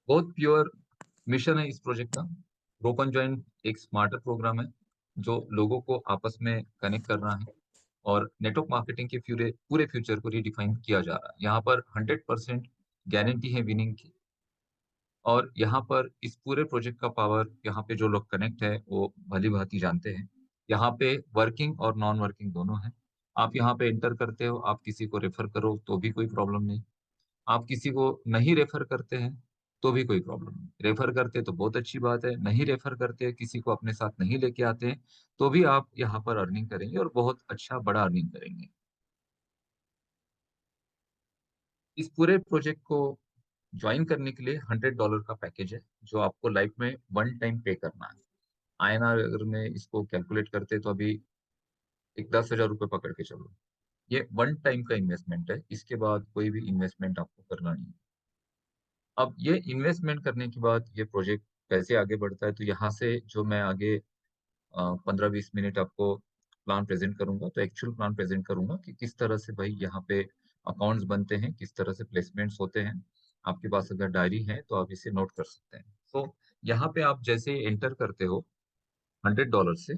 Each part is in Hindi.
बहुत प्योर मिशन है इस प्रोजेक्ट का। रोपन जॉइन एक स्मार्टर प्रोग्राम है जो लोगों को आपस में कनेक्ट कर रहा है और नेटवर्क मार्केटिंग के पूरे पूरे फ्यूचर को रिडिफाइन किया जा रहा है। यहाँ पर 100% गारंटी है विनिंग की। और यहाँ पर इस पूरे प्रोजेक्ट का पावर, यहाँ पे जो लोग कनेक्ट है वो भली भांति जानते हैं। यहाँ पे वर्किंग और नॉन वर्किंग दोनों है। आप यहाँ पे एंटर करते हो, आप किसी को रेफर करो तो भी कोई प्रॉब्लम नहीं। आप किसी को नहीं रेफर करते हैं तो भी कोई प्रॉब्लम नहीं। रेफर करते तो बहुत अच्छी बात है, नहीं रेफर करते, किसी को अपने साथ नहीं लेके आते हैं तो भी आप यहाँ पर अर्निंग करेंगे और बहुत अच्छा बड़ा अर्निंग करेंगे। इस पूरे प्रोजेक्ट को ज्वाइन करने के लिए $100 का पैकेज है जो आपको लाइफ में वन टाइम पे करना है। आईएनआर अगर मैं इसको कैलकुलेट करते तो अभी एक 10,000 रुपये पकड़ के चलो। ये वन टाइम का इन्वेस्टमेंट है, इसके बाद कोई भी इन्वेस्टमेंट आपको करना नहीं है। अब ये इन्वेस्टमेंट करने के बाद ये प्रोजेक्ट कैसे आगे बढ़ता है, तो यहाँ से जो मैं आगे 15-20 मिनट आपको प्लान प्रेजेंट करूंगा, तो एक्चुअल प्लान प्रेजेंट करूंगा कि किस तरह से भाई यहाँ पे अकाउंट्स बनते हैं, किस तरह से प्लेसमेंट्स होते हैं। आपके पास अगर डायरी है तो आप इसे नोट कर सकते हैं। तो यहाँ पे आप जैसे एंटर करते हो $100 से,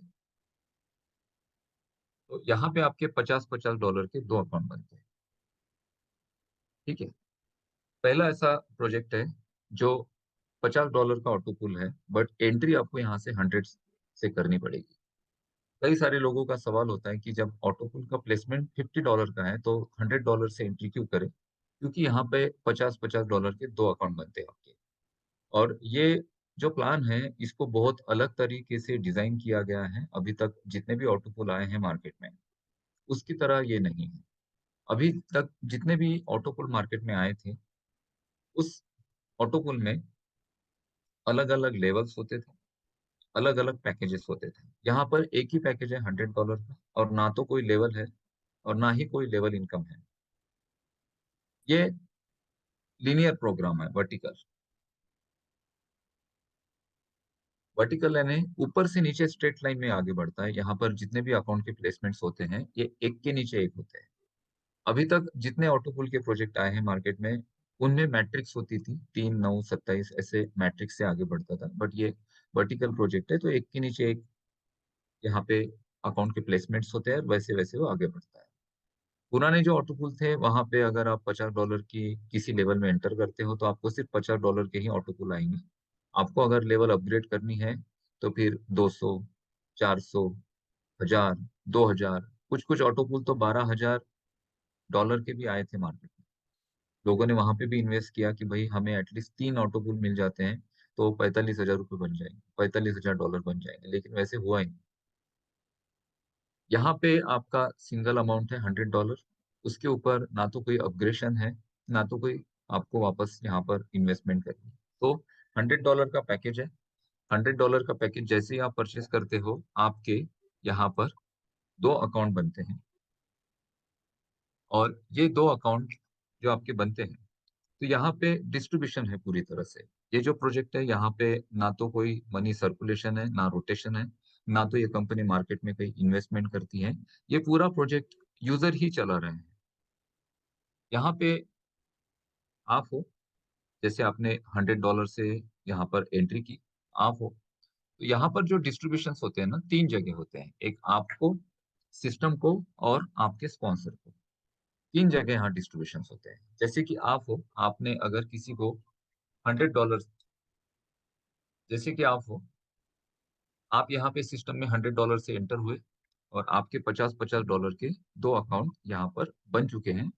तो यहाँ पे आपके 50-50 डॉलर के दो अकाउंट बनते हैं। ठीक है। पहला ऐसा प्रोजेक्ट है जो $50 का ऑटो पुल है, बट एंट्री आपको यहाँ से 100 से करनी पड़ेगी। कई सारे लोगों का सवाल होता है कि जब ऑटो पुल का प्लेसमेंट $50 का है तो $100 से एंट्री क्यों करें, क्योंकि यहाँ पे 50-50 डॉलर के दो अकाउंट बनते हैं आपके। और ये जो प्लान है इसको बहुत अलग तरीके से डिजाइन किया गया है। अभी तक जितने भी ऑटो पुल आए हैं मार्केट में उसकी तरह ये नहीं है। अभी तक जितने भी ऑटो पुल मार्केट में आए थे उस ऑटो पुल में अलग अलग लेवल्स होते थे, अलग अलग पैकेजेस होते थे। यहाँ पर एक ही पैकेज है $100 का, और ना तो कोई लेवल है और ना ही कोई लेवल इनकम है। ये लीनियर प्रोग्राम है, वर्टिकल। वर्टिकल यानी ऊपर से नीचे स्ट्रेट लाइन में आगे बढ़ता है। यहाँ पर जितने भी अकाउंट के प्लेसमेंट्स होते हैं ये एक के नीचे एक होते हैं। अभी तक जितने ऑटोपुल के प्रोजेक्ट आए हैं मार्केट में उनमें मैट्रिक्स होती थी 3, 9, 27 ऐसे मैट्रिक्स से आगे बढ़ता था, बट ये वर्टिकल प्रोजेक्ट है तो एक के नीचे एक यहाँ पे अकाउंट के प्लेसमेंट्स होते हैं और वैसे वैसे वो आगे बढ़ता है। पुराने जो ऑटोपुल थे वहां पे अगर आप $50 की किसी लेवल में एंटर करते हो तो आपको सिर्फ $50 के ही ऑटोपुल आएंगे। आपको अगर लेवल अपग्रेड करनी है तो फिर 200, 400, 1000, 2000, कुछ कुछ ऑटोपुल तो $12,000 के भी आए थे मार्केट में। लोगों ने वहां पे भी इन्वेस्ट किया कि भाई हमें एटलीस्ट 3 ऑटोपुल मिल जाते हैं तो $45,000 बन जाएंगे, $45,000 बन जाएंगे, लेकिन वैसे हुआ ही नहीं। यहाँ पे आपका सिंगल अमाउंट है $100। उसके ऊपर ना तो कोई अपग्रेशन है, ना तो कोई आपको वापस यहाँ पर इन्वेस्टमेंट करनी है। तो $100 का पैकेज है। $100 का पैकेज जैसे ही आप परचेज करते हो आपके यहाँ पर दो अकाउंट बनते हैं। और ये दो अकाउंट जो आपके बनते हैं तो यहाँ पे डिस्ट्रीब्यूशन है पूरी तरह से। ये जो प्रोजेक्ट है यहाँ पे ना तो कोई मनी सर्कुलेशन है, ना रोटेशन है, ना तो ये कंपनी मार्केट में कहीं इन्वेस्टमेंट करती है। ये पूरा प्रोजेक्ट यूजर ही चला रहे हैं। यहाँ पे आप हो, जैसे आपने $100 से यहाँ पर एंट्री की, आप हो, तो यहाँ पर जो डिस्ट्रीब्यूशन होते हैं ना, तीन जगह होते हैं। एक आपको, सिस्टम को और आपके स्पॉन्सर को। तीन जगह यहाँ डिस्ट्रीब्यूशन होते हैं। जैसे कि आप हो, आपने अगर किसी को $100, जैसे कि आप हो, आप यहाँ पे सिस्टम में $100 से एंटर हुए और आपके 50-50 डॉलर के दो अकाउंट यहाँ पर बन चुके हैं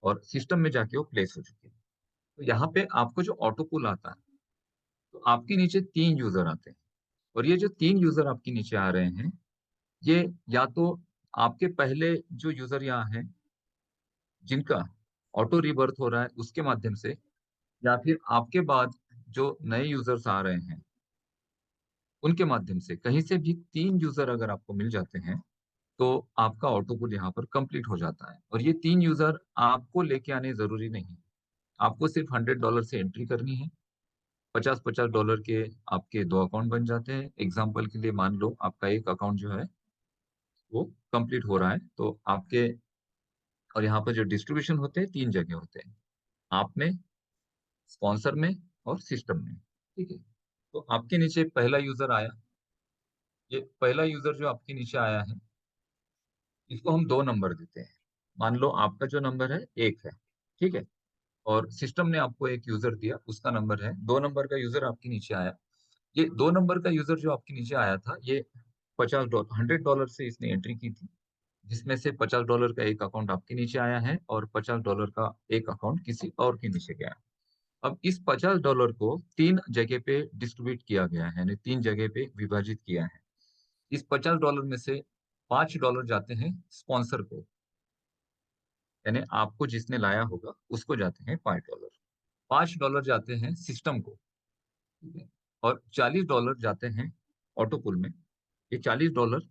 और सिस्टम में जाके वो प्लेस हो चुके हैं। तो यहाँ पे आपको जो ऑटो पुल आता है तो आपके नीचे तीन यूजर आते हैं। और ये जो तीन यूजर आपके नीचे आ रहे हैं ये या तो आपके पहले जो यूजर यहाँ हैं जिनका ऑटो रिबर्थ हो रहा है उसके माध्यम से, या फिर आपके बाद जो नए यूजर्स आ रहे हैं उनके माध्यम से, कहीं से भी तीन यूजर अगर आपको मिल जाते हैं तो आपका ऑटो पुल यहाँ पर कंप्लीट हो जाता है। और ये तीन यूजर आपको लेके आने जरूरी नहीं है। आपको सिर्फ $100 से एंट्री करनी है। 50-50 डॉलर के आपके दो अकाउंट बन जाते हैं। एग्जाम्पल के लिए मान लो आपका एक अकाउंट जो है वो कंप्लीट हो रहा है तो आपके, और यहाँ पर जो डिस्ट्रीब्यूशन होते हैं तीन जगह होते हैं, आप में, स्पॉन्सर में और सिस्टम नेम। ठीक है, तो आपके नीचे पहला यूजर आया। ये पहला यूजर जो आपके नीचे आया है, इसको हम 2 नंबर देते हैं। मान लो आपका जो नंबर है 1 है, ठीक है, और सिस्टम ने आपको एक यूजर दिया, उसका नंबर है 2 नंबर का यूजर आपके नीचे आया। ये 2 नंबर का यूजर जो आपके नीचे आया था, ये $50 $100 से इसने एंट्री की थी, जिसमें से $50 का एक अकाउंट आपके नीचे आया है और $50 का एक अकाउंट किसी और के नीचे गया। अब इस $50 को 3 जगह पे डिस्ट्रीब्यूट किया गया है, यानी 3 जगह पे विभाजित किया है। इस $50 में से $5 जाते हैं स्पॉन्सर को, यानी आपको जिसने लाया होगा उसको जाते हैं $5। $5 जाते हैं सिस्टम को, ठीक है, और $40 जाते हैं ऑटोपुल में। ये $40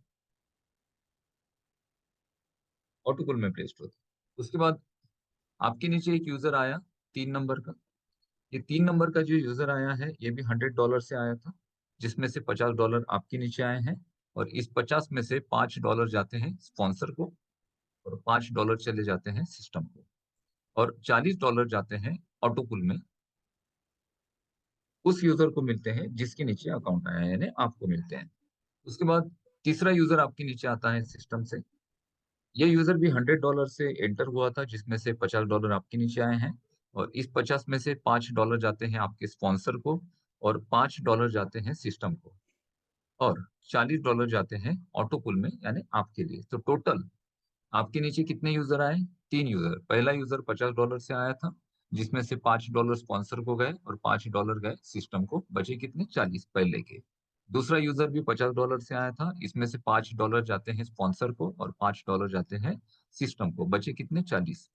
ऑटोपुल में प्लेस्ड होते हैं। उसके बाद आपके नीचे एक यूजर आया 3 नंबर का। ये 3 नंबर का जो यूजर आया है, ये भी $100 से आया था, जिसमें से $50 आपके नीचे आए हैं, और इस 50 में से $5 जाते हैं स्पॉन्सर को, और $5 चले जाते हैं सिस्टम को, और $40 जाते हैं ऑटोपुल में उस यूजर को मिलते हैं जिसके नीचे अकाउंट आया है, यानी आपको मिलते हैं। उसके बाद तीसरा यूजर आपके नीचे आता है सिस्टम से। ये यूजर भी $100 से एंटर हुआ था, जिसमें से $50 आपके नीचे आए हैं, और इस 50 में से $5 जाते हैं आपके स्पॉन्सर को, और $5 जाते हैं सिस्टम को, और $40 जाते हैं ऑटोपुल में, यानी आपके लिए। तो टोटल आपके नीचे कितने यूजर आए? 3 यूजर। पहला यूजर $50 से आया था, जिसमें से $5 स्पॉन्सर को गए और $5 गए सिस्टम को, बचे कितने? 40 पहले के। दूसरा यूजर भी $50 से आया था, इसमें से $5 जाते हैं स्पॉन्सर को और $5 जाते हैं सिस्टम को, बचे कितने? 40।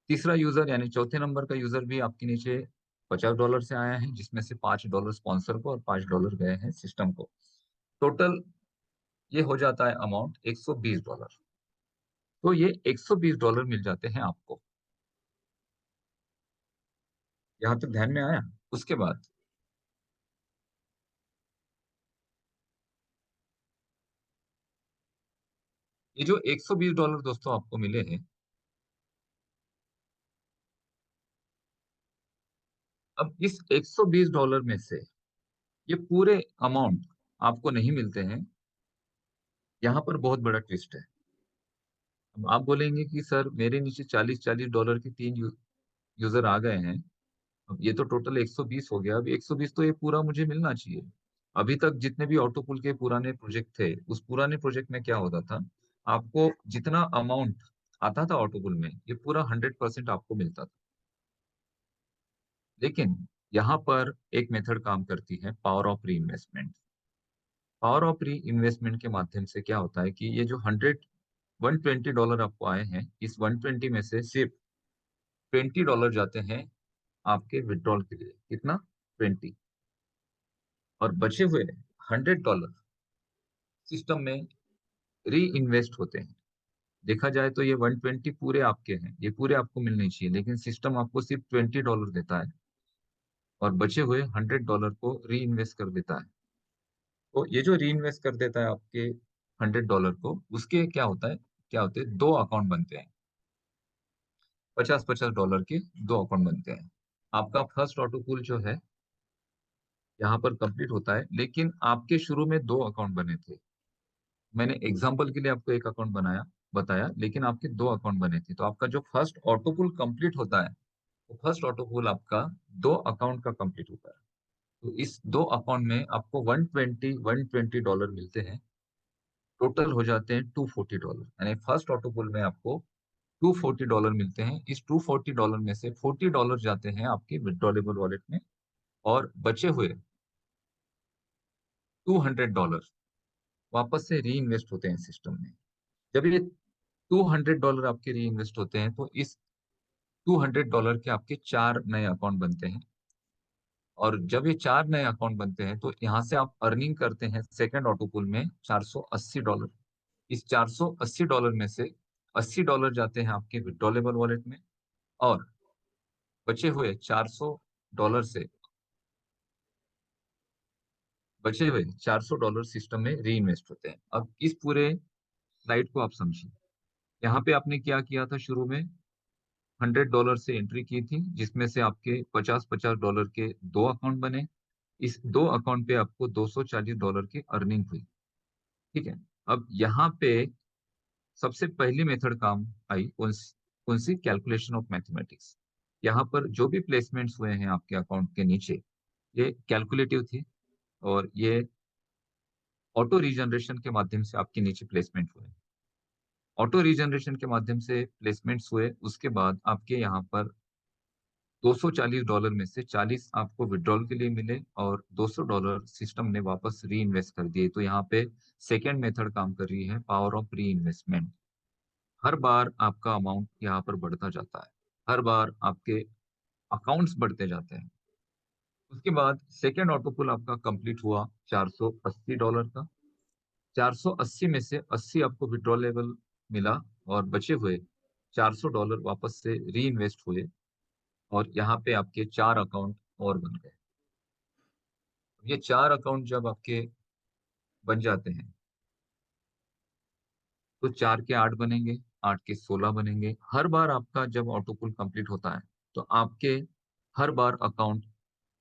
तीसरा यूजर यानी चौथे नंबर का यूजर भी आपके नीचे $50 से आया है, जिसमें से $5 स्पॉन्सर को और $5 गए हैं सिस्टम को। टोटल ये हो जाता है अमाउंट $120। तो ये $120 मिल जाते हैं आपको। यहाँ तक ध्यान में आया? उसके बाद ये जो $120 दोस्तों आपको मिले हैं, अब इस $120 में से ये पूरे अमाउंट आपको नहीं मिलते हैं। यहाँ पर बहुत बड़ा ट्विस्ट है। अब आप बोलेंगे कि सर मेरे नीचे $40 के 3 यूजर आ गए हैं, अब ये तो टोटल 120 हो गया। अब 120 तो ये पूरा मुझे मिलना चाहिए। अभी तक जितने भी ऑटोपुल के पुराने प्रोजेक्ट थे, उस पुराने प्रोजेक्ट में क्या होता था, आपको जितना अमाउंट आता था ऑटोपुल में, ये पूरा 100% आपको मिलता था। लेकिन यहाँ पर एक मेथड काम करती है, पावर ऑफ री इन्वेस्टमेंट। पावर ऑफ री इन्वेस्टमेंट के माध्यम से क्या होता है कि ये जो 120 $120 आपको आए हैं, इस 120 में से सिर्फ $20 जाते हैं आपके विड्रॉल के लिए। कितना? 20। और बचे हुए $100 सिस्टम में री इन्वेस्ट होते हैं। देखा जाए तो ये 120 पूरे आपके हैं, ये पूरे आपको मिलने चाहिए, लेकिन सिस्टम आपको सिर्फ $20 देता है, और बचे हुए $100 को री इन्वेस्ट कर देता है। तो ये जो री इन्वेस्ट कर देता है आपके $100 को, उसके क्या होते हैं, 2 अकाउंट बनते हैं। $50-50 के 2 अकाउंट बनते हैं। आपका फर्स्ट ऑटो पूल जो है यहाँ पर कंप्लीट होता है, लेकिन आपके शुरू में 2 अकाउंट बने थे। मैंने एग्जाम्पल के लिए आपको एक अकाउंट बताया, लेकिन आपके 2 अकाउंट बने थे। तो आपका जो फर्स्ट ऑटो पूल कंप्लीट होता है, तो फर्स्ट ऑटो पूल आपका 2 अकाउंट का कंप्लीट होता है। तो इस 2 अकाउंट में आपको 120 $120 मिलते हैं। टोटल हो जाते हैं $240, यानी फर्स्ट ऑटो पूल में आपको $240 मिलते हैं। इस $240 में से $40 जाते हैं आपके विड्रॉलेबल वॉलेट में, और बचे हुए $200 वापस से री इन्वेस्ट होते हैं सिस्टम में। जब ये $200 आपके री इन्वेस्ट होते हैं, तो इस $200 के आपके 4 नए अकाउंट बनते हैं। और जब ये 4 नए अकाउंट बनते हैं, तो यहाँ से आप अर्निंग करते हैं सेकंड ऑटो पूल में $480। इस $480 में से $80 जाते हैं आपके विड्रॉलेबल वॉलेट में, और बचे हुए $400 सिस्टम में री इन्वेस्ट होते हैं। अब इस पूरे स्लाइड को आप समझिए। यहाँ पे आपने क्या किया था शुरू में? $100 से एंट्री की थी, जिसमें से आपके $50-50 के 2 अकाउंट बने। इस 2 अकाउंट पे आपको $240 की अर्निंग हुई, ठीक है? अब यहाँ पे सबसे पहली मेथड काम आई, कौन सी? Calculation of mathematics. यहाँ पर जो भी प्लेसमेंट्स हुए हैं आपके अकाउंट के नीचे, ये कैलकुलेटिव थी और ये ऑटो रीजनरेशन के माध्यम से आपके नीचे प्लेसमेंट हुए। ऑटो रीजनरेशन के माध्यम से प्लेसमेंट्स हुए, उसके बाद आपके यहाँ पर $240 में से 40 आपको विड्रॉल के लिए मिले और $200 सिस्टम ने वापस री इन्वेस्ट कर दिए। तो यहाँ पे सेकेंड मेथड काम कर रही है, पावर ऑफ री इन्वेस्टमेंट। हर बार आपका अमाउंट यहाँ पर बढ़ता जाता है, हर बार आपके अकाउंट्स बढ़ते जाते हैं। उसके बाद सेकेंड ऑटो पुल आपका कंप्लीट हुआ $480 का। 480 में से 80 आपको विड्रॉलेबल मिला और बचे हुए $400 वापस से री इन्वेस्ट हुए और यहाँ पे आपके 4 अकाउंट और बन गए। ये 4 अकाउंट जब आपके बन जाते हैं, तो 4 के 8 बनेंगे, 8 के 16 बनेंगे। हर बार आपका जब ऑटो पुल कंप्लीट होता है, तो आपके हर बार अकाउंट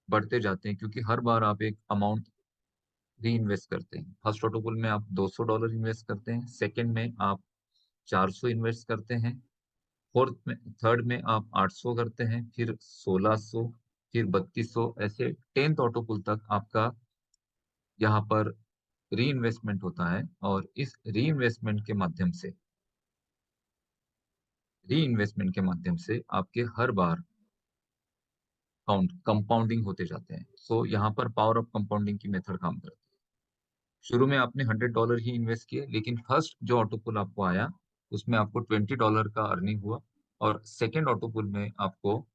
बढ़ते जाते हैं, क्योंकि हर बार आप एक अमाउंट री इन्वेस्ट करते हैं। फर्स्ट ऑटो पुल में आप $200 इन्वेस्ट करते हैं, सेकंड में आप 400 इन्वेस्ट करते हैं, फोर्थ में थर्ड में आप 800 करते हैं, फिर 1600, फिर 3200, ऐसे 10th ऑटो पुल तक आपका यहाँ पर री इन्वेस्टमेंट होता है और इस री इन्वेस्टमेंट के माध्यम से आपके हर बार काउंट कंपाउंडिंग होते जाते हैं। सो यहाँ पर पावर ऑफ कंपाउंडिंग की मेथड काम करती है। शुरू में आपने $100 ही इन्वेस्ट किए, लेकिन फर्स्ट जो ऑटो पुल आपको आया, उसमें आपको $20 का अर्निंग हुआ और सेकेंड ऑटो पुल में आपको,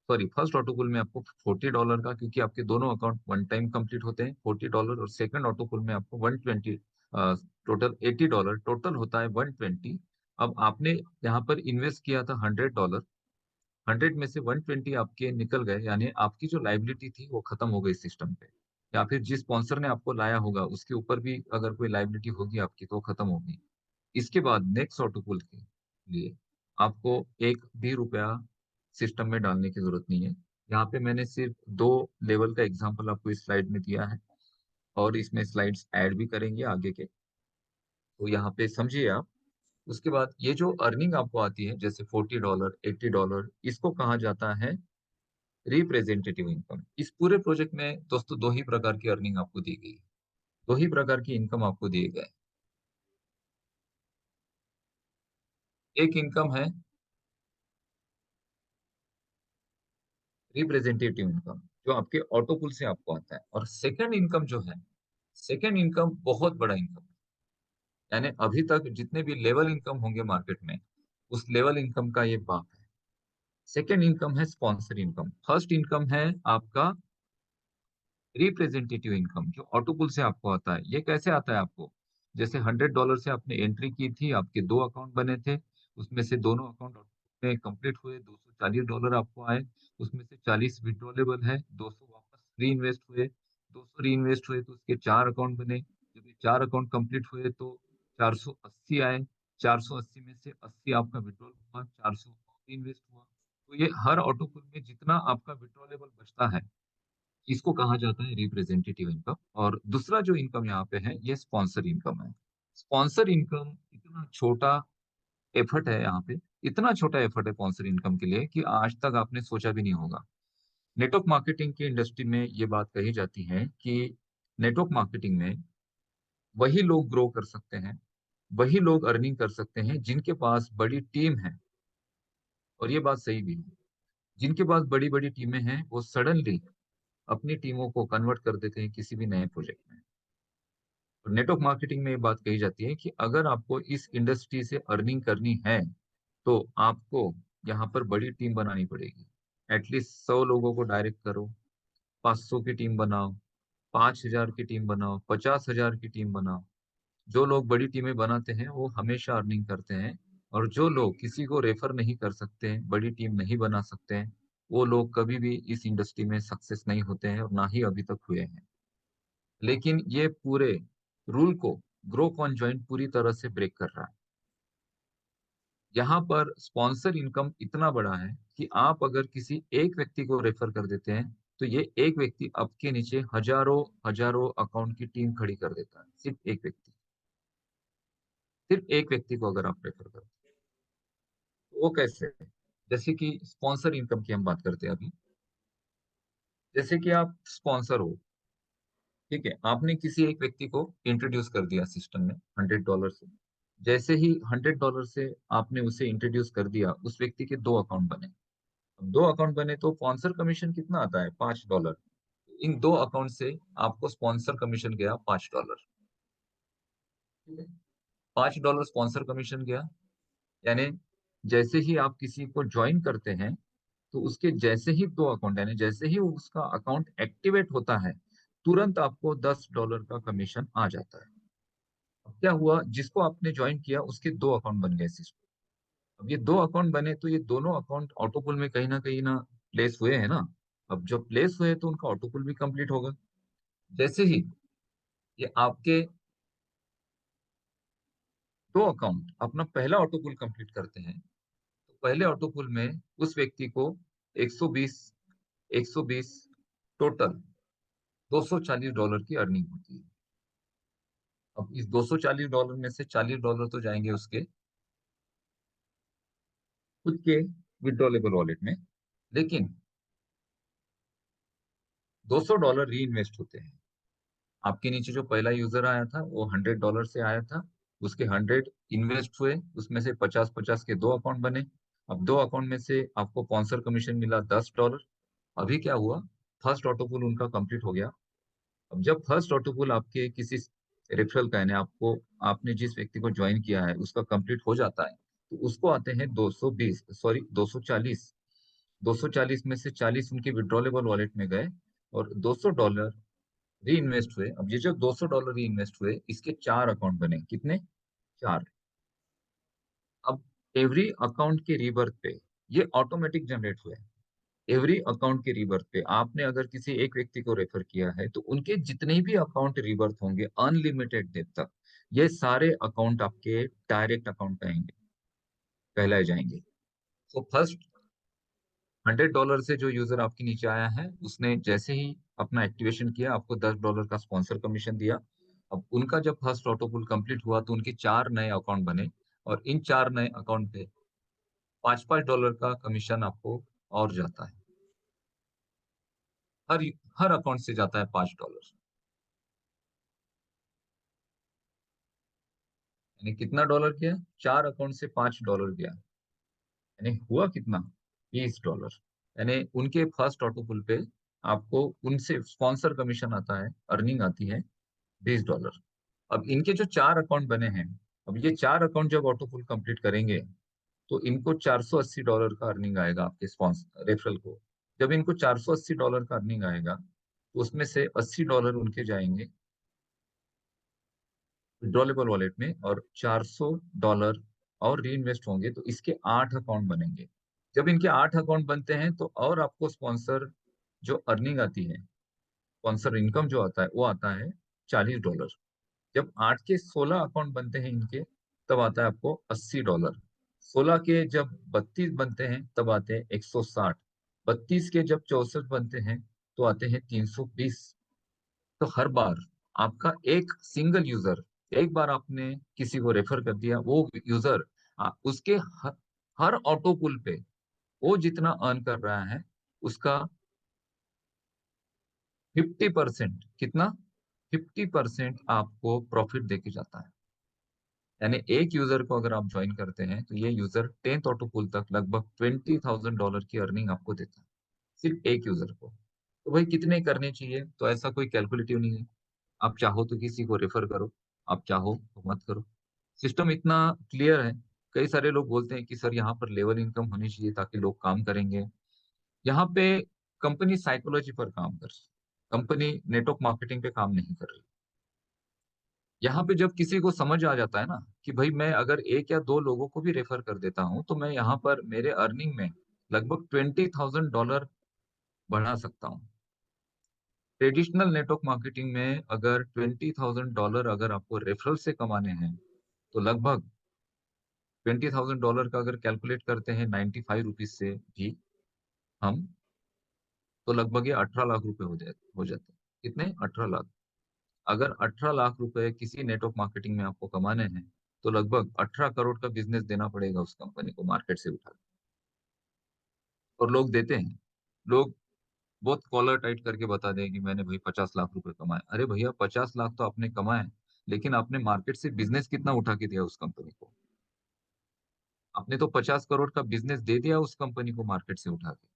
सॉरी, फर्स्ट ऑटो पुल में आपको $40 का, क्योंकि आपके दोनों अकाउंट वन टाइम कंप्लीट होते हैं, $40, और सेकंड ऑटो पुल में आपको 120, टोटल $80, टोटल होता है 120। अब आपने यहाँ पर इन्वेस्ट किया था $100, 100 में से 120 आपके निकल गए, यानी आपकी जो लाइबिलिटी थी वो खत्म हो गई सिस्टम पे, या फिर जिस स्पॉन्सर ने आपको लाया होगा उसके ऊपर भी अगर कोई लाइबिलिटी होगी आपकी, तो वो खत्म होगी। इसके बाद नेक्स्ट ऑटो पुल के लिए आपको एक भी रुपया सिस्टम में डालने की जरूरत नहीं है। यहाँ पे मैंने सिर्फ 2 लेवल का एग्जांपल आपको इस स्लाइड में दिया है और इसमें स्लाइड्स ऐड भी करेंगे आगे के, तो यहाँ पे समझिए आप। उसके बाद ये जो अर्निंग आपको आती है, जैसे $40, $80, इसको कहा जाता है रिप्रेजेंटेटिव इनकम। इस पूरे प्रोजेक्ट में दोस्तों 2 ही प्रकार की अर्निंग आपको दी गई है, 2 ही प्रकार की इनकम आपको दिए गए। एक इनकम है रिप्रेजेंटेटिव इनकम, जो आपके ऑटो पुल से आपको आता है, और सेकंड इनकम जो है, सेकंड इनकम बहुत बड़ा इनकम, यानी अभी तक जितने भी लेवल इनकम होंगे मार्केट में, उस लेवल इनकम का ये बाप है। सेकंड इनकम है स्पॉन्सर इनकम। फर्स्ट इनकम है आपका रिप्रेजेंटेटिव इनकम, जो ऑटो पुल से आपको आता है। ये कैसे आता है आपको? जैसे $100 से आपने एंट्री की थी, आपके 2 अकाउंट बने थे, उसमें से दोनों अकाउंट में कंप्लीट हुए, $240 आपको आए, उसमें से 40 विड्रॉलेबल है, 200 वापस री इन्वेस्ट हुए, 200 री इन्वेस्ट हुए तो उसके 4 अकाउंट बने। जब ये 4 अकाउंट कंप्लीट हुए तो 480 आए, 480 में से 80 आपका विड्रॉल हुआ, 400 इन्वेस्ट हुआ। तो ये हर ऑटो पुल में जितना आपका विड्रॉलेबल बचता है, इसको कहा जाता है रिप्रेजेंटेटिव इनकम। और दूसरा जो इनकम यहाँ पे है, ये स्पॉन्सर इनकम है। स्पॉन्सर इनकम इतना छोटा एफर्ट है यहाँ पे, इतना छोटा एफर्ट है स्पॉन्सर इनकम के लिए, कि आज तक आपने सोचा भी नहीं होगा। नेटवर्क मार्केटिंग की इंडस्ट्री में ये बात कही जाती है कि नेटवर्क मार्केटिंग में वही लोग ग्रो कर सकते हैं, वही लोग अर्निंग कर सकते हैं जिनके पास बड़ी टीम है। और ये बात सही भी है। जिनके पास बड़ी बड़ी टीमें हैं, वो सडनली अपनी टीमों को कन्वर्ट कर देते हैं किसी भी नए प्रोजेक्ट में। नेटवर्क मार्केटिंग में ये बात कही जाती है कि अगर आपको इस इंडस्ट्री से अर्निंग करनी है, तो आपको यहाँ पर बड़ी टीम बनानी पड़ेगी। एटलीस्ट 100 लोगों को डायरेक्ट करो, 500 की टीम बनाओ, 5000 की टीम बनाओ, 50,000 की टीम बनाओ। जो लोग बड़ी टीमें बनाते हैं वो हमेशा अर्निंग करते हैं, और जो लोग किसी को रेफर नहीं कर सकते हैं, बड़ी टीम नहीं बना सकते हैं, वो लोग कभी भी इस इंडस्ट्री में सक्सेस नहीं होते हैं और ना ही अभी तक हुए हैं। लेकिन ये पूरे रूल को ग्रो कॉन्जॉइंट पूरी तरह से ब्रेक कर रहा है। यहाँ पर स्पॉन्सर इनकम इतना बड़ा है कि आप अगर किसी एक व्यक्ति को रेफर कर देते हैं तो ये एक व्यक्ति आपके नीचे हजारों हजारों अकाउंट की टीम खड़ी कर देता है। सिर्फ एक व्यक्ति को अगर आप रेफर करते हैं तो वो कैसे है? जैसे कि स्पॉन्सर इनकम की हम बात करते हैं अभी। जैसे कि आप स्पॉन्सर हो, ठीक है, आपने किसी एक व्यक्ति को इंट्रोड्यूस कर दिया सिस्टम में $100 से। जैसे ही $100 से आपने उसे इंट्रोड्यूस कर दिया, उस व्यक्ति के दो अकाउंट बने। अब दो अकाउंट बने तो स्पॉन्सर कमीशन कितना आता है? $5। इन दो अकाउंट से आपको स्पॉन्सर कमीशन गया $5। ठीक है, $5 स्पॉन्सर कमीशन गया। यानी जैसे ही आप किसी को ज्वाइन करते हैं तो उसके जैसे ही दो अकाउंट, यानी जैसे ही उसका अकाउंट एक्टिवेट होता है, तुरंत आपको $10 का कमीशन आ जाता है। अब क्या हुआ, जिसको आपने ज्वाइन किया उसके दो अकाउंट बन गए सिस्टम। अब ये दो अकाउंट बने तो ये दोनों अकाउंट ऑटोपुल में कहीं ना प्लेस हुए हैं ना। अब जब प्लेस हुए तो उनका ऑटोपुल भी कंप्लीट होगा। जैसे ही ये आपके दो अकाउंट अपना पहला ऑटोपुल कंप्लीट करते हैं तो पहले ऑटोपुल में उस व्यक्ति को 120 120 टोटल $240 की अर्निंग होती है। अब इस $240 में से $40 तो जाएंगे उसके खुद के विड्रॉलेबल वॉलेट में, लेकिन $200 री इन्वेस्ट होते हैं। आपके नीचे जो पहला यूजर आया था वो $100 से आया था, उसके 100 इन्वेस्ट हुए, उसमें से 50-50 के दो अकाउंट बने। अब दो अकाउंट में से आपको स्पॉन्सर कमीशन मिला $10। अभी क्या हुआ, फर्स्ट ऑटोपुल उनका कंप्लीट हो गया। अब जब फर्स्ट ऑटोपुल आपके किसी रेफरल का, यानी आपको आपने जिस व्यक्ति को ज्वाइन किया है उसका कंप्लीट हो जाता है तो उसको आते हैं 220, सॉरी 240। 240 में से 40 उनके विड्रॉलेबल वॉलेट में गए और $200 री इन्वेस्ट हुए। अब ये जब $200 री इन्वेस्ट हुए, इसके चार अकाउंट बने। कितने? चार। अब एवरी अकाउंट के रीबर्थ पे ये ऑटोमेटिक जनरेट हुए। एवरी अकाउंट के रीबर्थ पे आपने अगर किसी एक व्यक्ति को रेफर किया है तो उनके जितने भी अकाउंट रीबर्थ होंगे अनलिमिटेड डेट तक, ये सारे अकाउंट आपके डायरेक्ट अकाउंट आएंगे, कहलाए जाएंगे। तो फर्स्ट $100 से जो यूजर आपके नीचे आया है उसने जैसे ही अपना एक्टिवेशन किया, आपको $10 का स्पॉन्सर कमीशन दिया। अब उनका जब फर्स्ट ऑटोपुल कंप्लीट हुआ तो उनके चार नए अकाउंट बने और इन चार नए अकाउंट पे $5-5 का कमीशन आपको और जाता है। हर हर अकाउंट से जाता है $5। यानी कितना डॉलर गया? चार अकाउंट से $5 गया। यानी हुआ कितना? $20। यानी उनके फर्स्ट ऑटोपुल पे आपको उनसे स्पॉन्सर कमीशन आता है, अर्निंग आती है $20। अब इनके जो चार अकाउंट बने हैं, अब ये चार अकाउंट जब ऑटो पुल कंप्लीट करेंगे तो इनको $480 का अर्निंग आएगा आपके स्पॉन्सर रेफरल को। जब इनको $480 का अर्निंग आएगा तो उसमें से $80 उनके जाएंगे विड्रॉलेबल वॉलेट में और $400 और री इन्वेस्ट होंगे, तो इसके आठ अकाउंट बनेंगे। जब इनके आठ अकाउंट बनते हैं तो और आपको स्पॉन्सर जो अर्निंग आती है, स्पॉन्सर इनकम जो आता है वो आता है $40। जब 8 के 16 अकाउंट बनते हैं इनके, तब आता है आपको $80। 16 के जब 32 बनते हैं तब आते हैं 160। 32 के जब 64 बनते हैं तो आते हैं 320। तो हर बार आपका एक सिंगल यूजर, एक बार आपने किसी को रेफर कर दिया, वो यूजर उसके हर ऑटो पुल पे वो जितना अर्न कर रहा है उसका 50%, कितना? 50% आपको प्रॉफिट देके जाता है। यानी एक यूजर को अगर आप ज्वाइन करते हैं तो ये यूजर 10th ऑटो पुल तक लगभग $20,000 की अर्निंग आपको देता है, सिर्फ एक यूजर को। तो भाई कितने करने चाहिए? तो ऐसा कोई कैलकुलेटिव नहीं है। आप चाहो तो किसी को रेफर करो, आप चाहो तो मत करो। सिस्टम इतना क्लियर है। कई सारे लोग बोलते हैं कि सर यहाँ पर लेवल इनकम होनी चाहिए ताकि लोग काम करेंगे। यहाँ पे कंपनी साइकोलॉजी पर काम कर रही है, कंपनी नेटवर्क मार्केटिंग पे काम नहीं कर रही। यहाँ पे जब किसी को समझ आ जाता है ना कि भाई मैं अगर एक या दो लोगों को भी रेफर कर देता हूँ तो मैं यहाँ पर मेरे अर्निंग में लगभग $20,000 बढ़ा सकता हूँ। ट्रेडिशनल नेटवर्क मार्केटिंग में अगर $20,000 अगर आपको रेफरल से कमाने हैं तो लगभग $20,000 का अगर कैलकुलेट करते हैं 95 रुपीज से भी हम, तो लगभग ये 18 लाख रुपए हो जाते हैं। कितने? 18 लाख। अगर 18 लाख रुपए किसी नेटवर्क मार्केटिंग में आपको कमाने हैं, तो लगभग 18 करोड़ का बिजनेस देना पड़ेगा उस कंपनी को मार्केट से उठा के। और लोग देते हैं। लोग बहुत कॉलर टाइट करके बता दें कि मैंने भाई 50 लाख रुपए कमाए। अरे भैया, 50 लाख तो आपने कमाए, लेकिन आपने मार्केट से बिजनेस कितना उठा के दिया उस कंपनी को? आपने तो 50 करोड़ का बिजनेस दे दिया उस कंपनी को मार्केट से उठा के,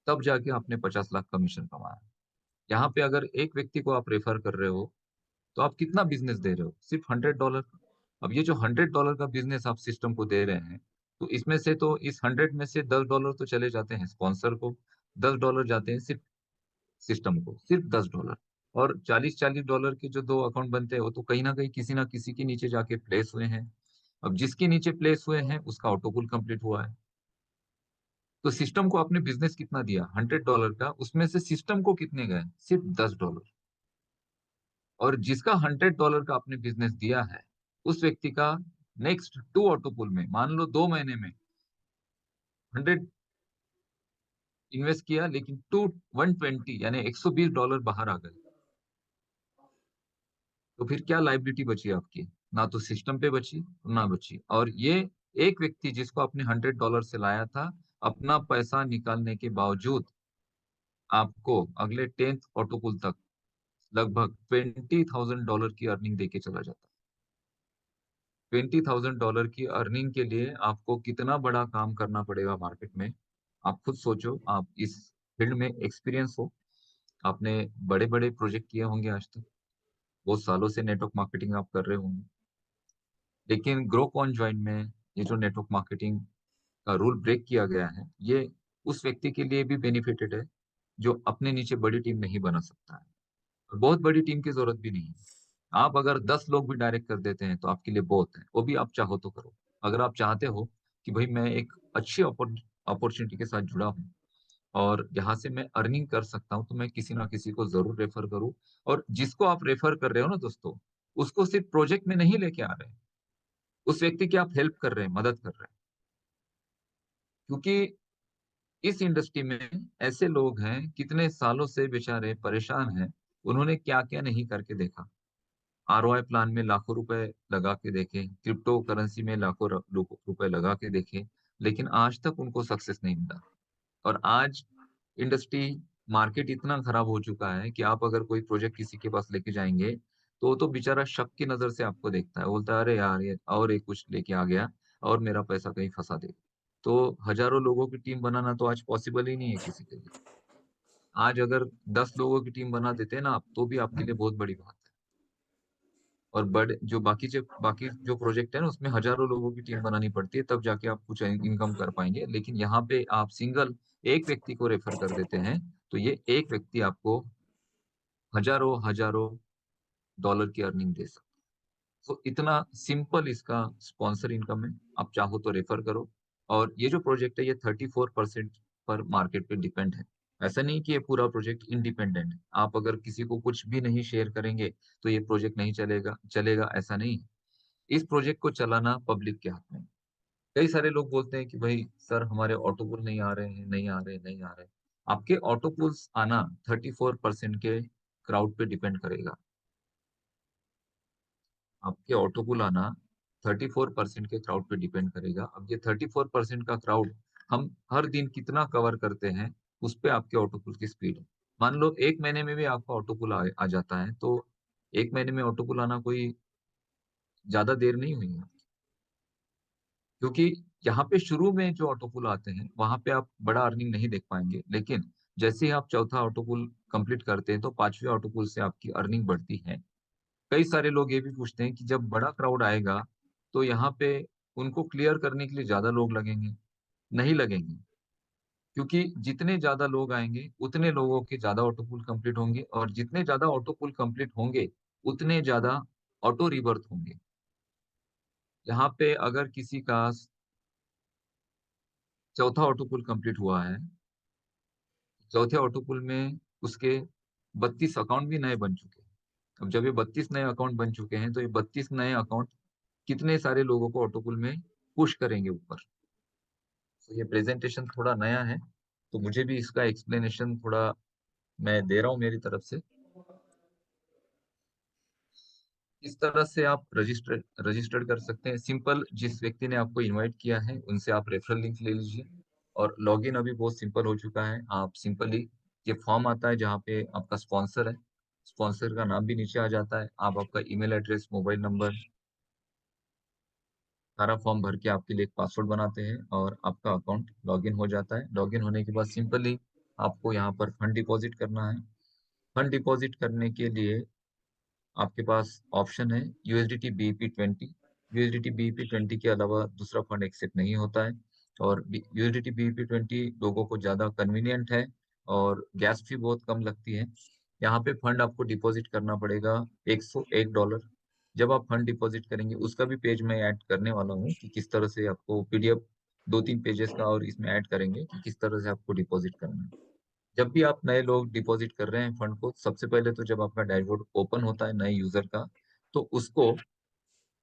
तब जाके आपने 50 लाख कमीशन कमाया। यहाँ पे अगर एक व्यक्ति को आप रेफर कर रहे हो, तो आप कितना बिजनेस दे रहे हो? सिर्फ $100। अब ये जो $100 का बिजनेस आप सिस्टम को दे रहे हैं, तो इसमें से तो इस 100 में से $10 तो चले जाते हैं स्पॉन्सर को, $10 जाते हैं सिर्फ सिस्टम को, सिर्फ $10। और 40-40 डॉलर के जो दो अकाउंट बनते हैं, वो तो कहीं ना किसी के नीचे जाके प्लेस हुए हैं। अब जिसके नीचे प्लेस हुए हैं उसका ऑटोपुल कंप्लीट हुआ है। तो सिस्टम को आपने बिजनेस कितना दिया? $100 का, उसमें से सिस्टम को कितने गए? सिर्फ $10। और जिसका $100 का आपने बिजनेस दिया है, उस व्यक्ति का नेक्स्ट 2 ऑटोपुल में, मान लो 2 महीने में 100 इन्वेस्ट किया, लेकिन 120 यानी $120 बाहर आ गए, तो फिर क्या लाइबिलिटी बची आपकी? ना तो सिस्टम पे बची, ना बची। और ये एक व्यक्ति जिसको आपने $100 से लाया था, अपना पैसा निकालने के बावजूद आपको अगले 10th ऑटोपुल तक लगभग $20,000 की अर्निंग देके चला जाता है। $20,000 की अर्निंग के लिए आपको कितना बड़ा काम करना पड़ेगा मार्केट में? आप खुद सोचो। आप इस फील्ड में एक्सपीरियंस हो, आपने बड़े बड़े प्रोजेक्ट किए होंगे आज तक, बहुत सालों से नेटवर्क मार्केटिंग आप कर रहे होंगे। लेकिन ग्रो कॉन ज्वाइन में ये जो नेटवर्क मार्केटिंग का रूल ब्रेक किया गया है, ये उस व्यक्ति के लिए भी बेनिफिटेड है जो अपने नीचे बड़ी टीम नहीं बना सकता है। और बहुत बड़ी टीम की जरूरत भी नहीं है। आप अगर 10 लोग भी डायरेक्ट कर देते हैं तो आपके लिए बहुत है, वो भी आप चाहो तो करो। अगर आप चाहते हो कि भाई मैं एक अच्छी अपॉर्चुनिटी के साथ जुड़ा हूँ और यहाँ से मैं अर्निंग कर सकता हूँ, तो मैं किसी ना किसी को जरूर रेफर करूँ। और जिसको आप रेफर कर रहे हो ना दोस्तों, उसको सिर्फ प्रोजेक्ट में नहीं लेके आ रहे हैं, उस व्यक्ति की आप हेल्प कर रहे हैं, मदद कर रहे हैं। क्योंकि इस इंडस्ट्री में ऐसे लोग हैं, कितने सालों से बेचारे परेशान हैं, उन्होंने क्या क्या नहीं करके देखा। आरओआई प्लान में लाखों रुपए लगा के देखे, क्रिप्टो करेंसी में लाखों रुपए लगा के देखे, लेकिन आज तक उनको सक्सेस नहीं मिला। और आज इंडस्ट्री, मार्केट इतना खराब हो चुका है कि आप अगर कोई प्रोजेक्ट किसी के पास लेके जाएंगे, तो वो तो बेचारा शक की नजर से आपको देखता है, बोलता है अरे यार ये और एक कुछ लेके आ गया और मेरा पैसा कहीं फंसा दे। तो हजारों लोगों की टीम बनाना तो आज पॉसिबल ही नहीं है किसी के लिए। आज अगर 10 लोगों की टीम बना देते हैं ना आप, तो भी आपके लिए बहुत बड़ी बात है। और बड़े जो बाकी जो प्रोजेक्ट है ना, उसमें हजारों लोगों की टीम बनानी पड़ती है, तब जाके आप कुछ इनकम कर पाएंगे। लेकिन यहाँ पे आप सिंगल एक व्यक्ति को रेफर कर देते हैं, तो ये एक व्यक्ति आपको हजारों हजारों डॉलर की अर्निंग दे सकता है। तो इतना सिंपल इसका स्पॉन्सर इनकम है। आप चाहो तो रेफर करो। और ये जो प्रोजेक्ट है, ये 34% पर मार्केट पे डिपेंड है। ऐसा नहीं कि ये पूरा प्रोजेक्ट इंडिपेंडेंट है। आप अगर किसी को कुछ भी नहीं शेयर करेंगे, तो ये प्रोजेक्ट नहीं चलेगा चलेगा, ऐसा नहीं है। इस प्रोजेक्ट को चलाना पब्लिक के हाथ में है। कई सारे लोग बोलते हैं कि भाई सर हमारे ऑटोपुल नहीं आ रहे हैं, नहीं आ रहे, नहीं आ रहे। आपके ऑटोपुल्स आना 34% के क्राउड पे डिपेंड करेगा। आपके ऑटोपुल आना 34% के क्राउड पे डिपेंड करेगा। अब ये 34% का क्राउड हम हर दिन कितना कवर करते हैं, उस पे आपके ऑटोपुल की स्पीड है। मान लो 1 महीने में भी आपका ऑटोपुल आ जाता है, तो 1 महीने में ऑटोपुल आना कोई ज्यादा देर नहीं हुई है। क्योंकि यहाँ पे शुरू में जो ऑटोपुल आते हैं, वहां पे आप बड़ा अर्निंग नहीं देख पाएंगे, लेकिन जैसे ही आप चौथा ऑटोपुल कंप्लीट करते हैं, तो पांचवें ऑटोपुल से आपकी अर्निंग बढ़ती है। कई सारे लोग ये भी पूछते हैं कि जब बड़ा क्राउड आएगा, तो यहाँ पे उनको क्लियर करने के लिए ज्यादा लोग लगेंगे? नहीं लगेंगे। क्योंकि जितने ज्यादा लोग आएंगे, उतने लोगों के ज्यादा ऑटोपुल कंप्लीट होंगे, और जितने ज्यादा ऑटोपुल कंप्लीट होंगे, उतने ज्यादा ऑटो रिबर्थ होंगे। यहाँ पे अगर किसी का चौथा ऑटोपुल कंप्लीट हुआ है, चौथे ऑटोपुल में उसके 32 अकाउंट भी नए बन चुके हैं। अब जब ये 32 नए अकाउंट बन चुके हैं, तो ये 32 नए अकाउंट कितने सारे लोगों को ऑटोपुल में पुश करेंगे ऊपर। तो ये प्रेजेंटेशन थोड़ा नया है, तो मुझे भी इसका एक्सप्लेनेशन थोड़ा मैं दे रहा हूँ मेरी तरफ से। इस तरह से आप रजिस्टर्ड कर सकते हैं। सिंपल, जिस व्यक्ति ने आपको इनवाइट किया है उनसे आप रेफरल लिंक ले लीजिए, और लॉगिन अभी बहुत सिंपल हो चुका है। आप सिंपली, ये फॉर्म आता है जहाँ पे आपका स्पॉन्सर है, स्पॉन्सर का नाम भी नीचे आ जाता है। आप आपका ईमेल एड्रेस, मोबाइल नंबर, सारा फॉर्म भर के आपके लिए एक पासवर्ड बनाते हैं और आपका अकाउंट लॉगिन हो जाता है। लॉगिन होने के बाद सिंपली आपको यहाँ पर फंड डिपॉजिट करना है। फंड डिपॉजिट करने के लिए आपके पास ऑप्शन है यूएसडीटी बीईपी 20। यूएसडीटी बीईपी 20 के अलावा दूसरा फंड एक्सेप्ट नहीं होता है, और यूएसडीटी बीईपी 20 लोगों को ज्यादा कन्वीनियंट है और गैस फी बहुत कम लगती है। यहाँ पे फंड आपको डिपॉजिट करना पड़ेगा $101। जब आप फंड डिपॉजिट करेंगे, उसका भी पेज मैं ऐड करने वाला हूँ कि किस तरह से आपको पीडीएफ 2-3 पेजेस का और इसमें ऐड करेंगे कि किस तरह से आपको डिपॉजिट करना है। जब भी आप नए लोग डिपॉजिट कर रहे हैं फंड को, सबसे पहले तो जब आपका डैशबोर्ड ओपन होता है नए यूजर का, तो उसको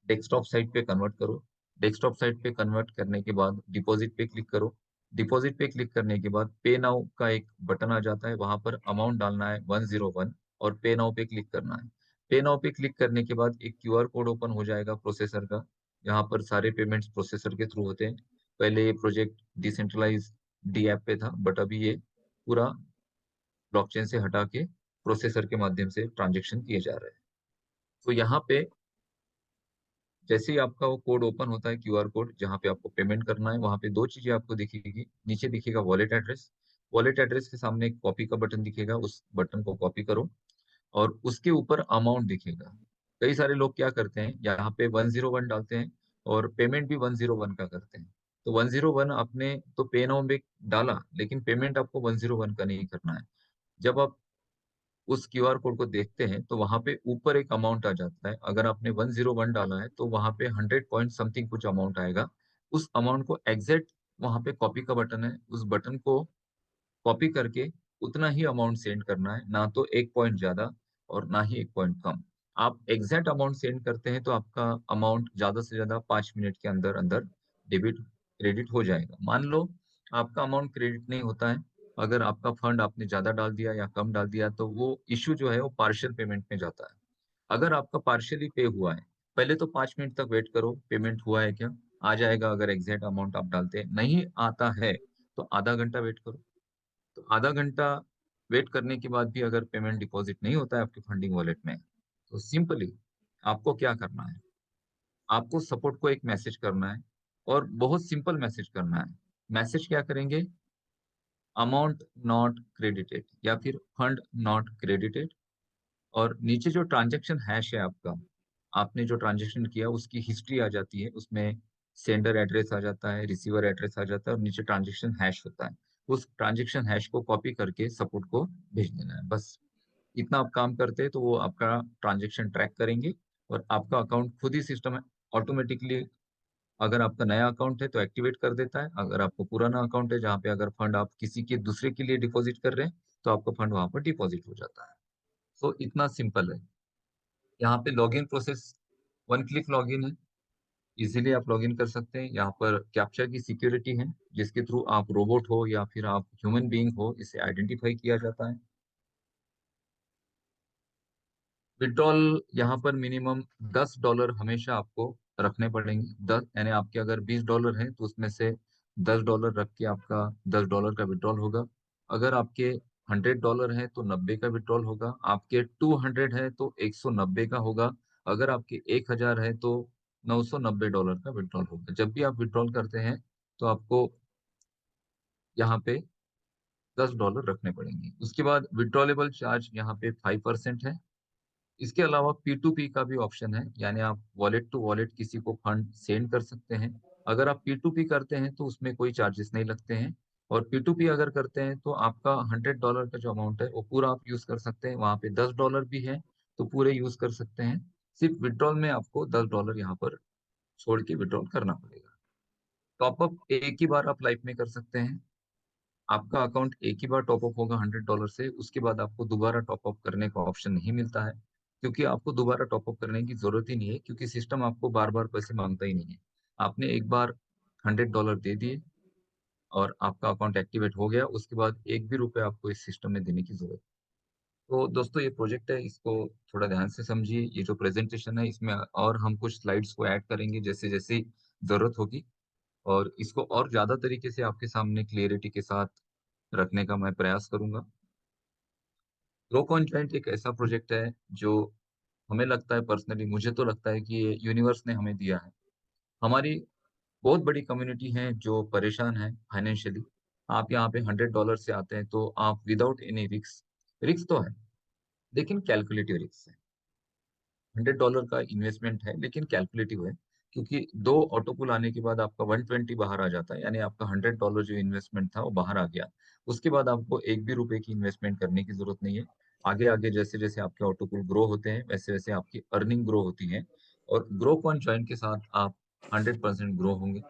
डेस्कटॉप साइट पे कन्वर्ट करो। डेस्कटॉप साइट पे कन्वर्ट करने के बाद डिपॉजिट पे क्लिक करो। डिपॉजिट पे क्लिक करने के बाद पे नाउ का एक बटन आ जाता है, वहां पर अमाउंट डालना है 101, और पे नाउ पे क्लिक करना है। पे नाउ पे क्लिक करने के बाद एक क्यूआर कोड ओपन हो जाएगा प्रोसेसर का। यहाँ पर सारे पेमेंट्स प्रोसेसर के थ्रू होते हैं। पहले ये प्रोजेक्ट डिसेंट्रलाइज डी ऐप पे था, बट अभी ये पूरा ब्लॉकचेन से हटा के प्रोसेसर के माध्यम से ट्रांजेक्शन किए जा रहे हैं। तो यहाँ पे जैसे ही आपका वो कोड ओपन होता है, क्यूआर कोड, जहाँ पे आपको पेमेंट करना है, वहाँ पे दो चीजें आपको दिखेगी। नीचे दिखेगा वॉलेट एड्रेस। वॉलेट एड्रेस के सामने एक कॉपी का बटन दिखेगा, उस बटन को कॉपी करो, और उसके ऊपर अमाउंट दिखेगा। कई सारे लोग क्या करते हैं, यहाँ पे 101 डालते हैं और पेमेंट भी 101 का करते हैं। तो 101 आपने तो पे नाउ में डाला, लेकिन पेमेंट आपको 101 का नहीं करना है। जब आप उस क्यूआर कोड को देखते हैं तो वहां पे ऊपर एक अमाउंट आ जाता है। अगर आपने 101 डाला है तो वहां पे 100 पॉइंट समथिंग कुछ अमाउंट आएगा। उस अमाउंट को एग्जैक्ट, वहां पे कॉपी का बटन है, उस बटन को कॉपी करके उतना ही अमाउंट सेंड करना है, ना तो 1 पॉइंट ज्यादा और ना ही 1 पॉइंट कम। आप एग्जैक्ट अमाउंट सेंड करते हैं तो आपका अमाउंट ज्यादा से ज्यादा 5 मिनट के अंदर अंदर डेबिट क्रेडिट हो जाएगा। मान लो आपका अमाउंट क्रेडिट नहीं होता है, अगर आपका फंड आपने ज्यादा डाल दिया या कम डाल दिया, तो वो इश्यू जो है वो पार्शियल पेमेंट में जाता है। अगर आपका पार्शियली पे हुआ है, पहले तो 5 मिनट तक वेट करो, पेमेंट हुआ है क्या, आ जाएगा। अगर एग्जैक्ट अमाउंट आप डालते हैं, नहीं आता है तो आधा घंटा वेट करो। तो आधा घंटा वेट करने के बाद भी अगर पेमेंट डिपॉजिट नहीं होता है आपके फंडिंग वॉलेट में, तो सिंपली आपको क्या करना है, आपको सपोर्ट को एक मैसेज करना है, और बहुत सिंपल मैसेज करना है। मैसेज क्या करेंगे, अमाउंट नॉट क्रेडिटेड या फिर फंड नॉट क्रेडिटेड, और नीचे जो ट्रांजैक्शन हैश है आपका, आपने जो ट्रांजैक्शन किया उसकी हिस्ट्री आ जाती है, उसमें सेंडर एड्रेस आ जाता है, रिसीवर एड्रेस आ जाता है, और नीचे ट्रांजैक्शन हैश होता है। उस ट्रांजैक्शन हैश को कॉपी करके सपोर्ट को भेज देना है, बस। इतना आप काम करते हैं तो वो आपका ट्रांजैक्शन ट्रैक करेंगे, और आपका अकाउंट खुद ही सिस्टम ऑटोमेटिकली, अगर आपका नया अकाउंट है तो एक्टिवेट कर देता है। अगर आपको पुराना अकाउंट है जहाँ पे अगर फंड आप किसी के दूसरे के लिए डिपॉजिट कर रहे हैं, तो आपका फंड वहां पर डिपॉजिट हो जाता है। तो इतना सिंपल है। यहाँ पे लॉगिन प्रोसेस 1 क्लिक लॉगिन है, इजीली आप लॉगिन कर सकते हैं। यहाँ पर कैप्चा की सिक्योरिटी है, जिसके थ्रू आप रोबोट हो या फिर आप ह्यूमन बीइंग हो, इसे आइडेंटिफाई किया जाता है। विड्रॉल यहाँ पर मिनिमम $10 हमेशा आपको रखने पड़ेंगे। 10 यानी आपके अगर $20 है तो उसमें से $10 रख के आपका $10 का विड्रॉल होगा। अगर आपके $100 है तो 90 का विड्रॉल होगा। आपके 200 है तो 190 का होगा। अगर आपके 1000 है तो $990 का विड्रॉल होगा। जब भी आप विड्रॉल करते हैं तो आपको यहाँ पे $10 रखने पड़ेंगे। उसके बाद विड्रॉलेबल चार्ज यहाँ पे 5% है। इसके अलावा P2P का भी ऑप्शन है, यानी आप वॉलेट टू वॉलेट किसी को फंड सेंड कर सकते हैं। अगर आप P2P करते हैं तो उसमें कोई चार्जेस नहीं लगते हैं, और P2P अगर करते हैं तो आपका $100 का जो अमाउंट है वो पूरा आप यूज कर सकते हैं। वहां पे $10 भी है तो पूरे यूज कर सकते हैं। सिर्फ विड्रॉल में आपको $10 यहाँ पर छोड़ के विड्रॉल करना पड़ेगा। टॉपअप एक ही बार आप लाइफ में कर सकते हैं। आपका अकाउंट एक ही बार टॉपअप होगा $100 से, उसके बाद आपको दोबारा टॉपअप करने का ऑप्शन नहीं मिलता है, क्योंकि आपको दोबारा टॉपअप करने की जरूरत ही नहीं है, क्योंकि सिस्टम आपको बार बार पैसे मांगता ही नहीं है। आपने एक बार $100 दे दिए और आपका अकाउंट एक्टिवेट हो गया, उसके बाद एक भी रुपए आपको इस सिस्टम में देने की ज़रूरत। तो दोस्तों ये प्रोजेक्ट है, इसको थोड़ा ध्यान से समझिए। ये जो प्रेज़ेंटेशन है इसमें और हम कुछ स्लाइड्स को ऐड करेंगे जैसे-जैसे ज़रूरत होगी और इसको और ज़्यादा तरीके से आपके सामने क्लैरिटी के साथ रखने का मैं प्रयास करूँगा। ग्रो कॉन्टेंट एक ऐसा प्रोजेक्ट है जो हमें लगता है पर्सनली मुझे तो लगता है कि ये यूनिवर्स ने हमें दिया है। हमारी बहुत बड़ी कम्युनिटी है जो परेशान है फाइनेंशियली। आप यहाँ पे $100 से आते हैं तो आप विदाउट एनी रिस्क रिस्क तो है, लेकिन कैलकुलेटिव रिस्क है। $100 का इन्वेस्टमेंट है लेकिन कैलकुलेटिव है क्योंकि 2 ऑटो पुल आने के बाद आपका 120 बाहर आ जाता है, यानी आपका $100 जो इन्वेस्टमेंट था वो बाहर आ गया। उसके बाद आपको एक भी रुपए की इन्वेस्टमेंट करने की ज़रूरत नहीं है। आगे-आगे जैसे-जैसे आपके ऑटो पुल ग्रो होते हैं, वैसे-वैसे आपकी अर्निंग ग्रो होती है और ग्रो कॉइन जॉइन के साथ आप 100% ग्रो होंगे।